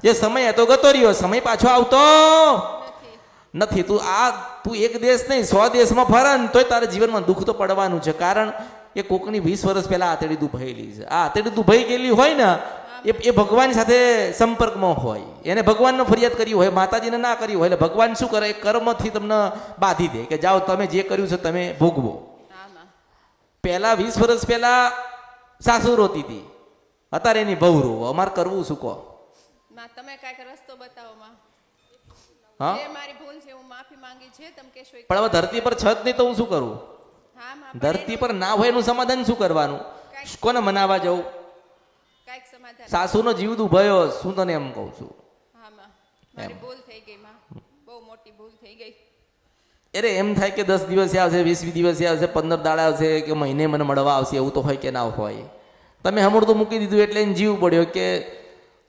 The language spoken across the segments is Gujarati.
જે સમય હતો ગતો રહ્યો, સમય પાછો આવતો નથી. તું એક દેશ નહીં 100 દેશમાં ફરે ને તોય તારા જીવનમાં દુઃખ તો પડવાનું છે. કારણ એ કોકની 20 વર્ષ પહેલા આતેડી દુભાયેલી છે. આ આતેડી દુભાઈ ગયેલી હોય ને એ ભગવાન સાથે સંપર્કમાં હોય, એને ભગવાનનો ફરિયાદ કરી હોય, માતાજીને ના કરી હોય, એટલે ભગવાન શું કરે, કર્મથી તમને બાંધી દે કે જાઓ તમે જે કર્યું છે તમે ભોગવો. પહેલા 20 વર્ષ પહેલા સાસુ રોતી હતી, અત્યારે એની બહુ રોવો. અમારે કરવું શું કહો? તમે કાંઈક રસ્તો બતાવો માં. હા એ મારી ભૂલ છે, હું માફી માંગી છે. તમે કહેશો પણ હવે ધરતી પર છત નહીં તો હું શું કરું? હા માં, ધરતી પર ના હોય એનું સમાધાન શું કરવાનું? કોને મનાવા જવું? કાંઈક સમાધાન. સાસુનો જીવ દુભાયો, શું તને એમ કહું છું. હા માં, મારી ભૂલ થઈ ગઈ માં, બહુ મોટી ભૂલ થઈ ગઈ. અરે એમ થાય કે 10 દિવસે આવશે, 20 દિવસે આવશે, 15 દાડા આવશે કે મહિને મને મળવા આવશે, એવું તો હોય કે ના હોય? તમે હમણાં તો મૂકી દીધું એટલે એને જીવ પડ્યો કે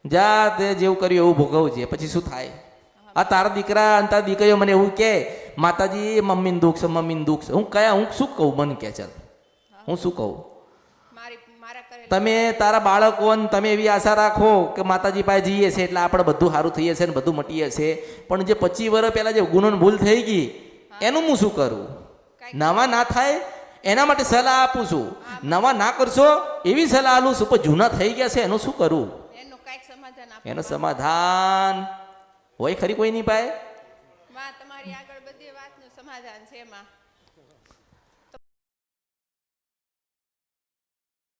જા તે જેવું કર્યું એવું ભોગવજે. પછી શું થાય? આ તારા દીકરા અને તારા દીકરીઓ મને એવું કે માતાજી મમ્મીને દુઃખ છે, મમ્મીને દુઃખ છે. હું શું કહું? મને કે ચાલ હું શું કહું? તમે તારા બાળકોને તમે એવી આશા રાખો કે માતાજી પાસે જઈએ છે એટલે આપણે બધું સારું થઈએ છે ને બધું મટીએ છે. પણ જે 25 વર્ષ પહેલા જે ગુનો ભૂલ થઈ ગઈ એનું હું શું કરું? નવા ના થાય એના માટે સલાહ આપું છું. નવા ના કરશો એવી સલાહ આલું છું, પણ જૂના થઈ ગયા છે એનું શું કરું? એનું સમાધાન હોય ખરી કોઈ નહીં પાય? તમારી આગળ બધી વાતનું સમાધાન છે એમાં.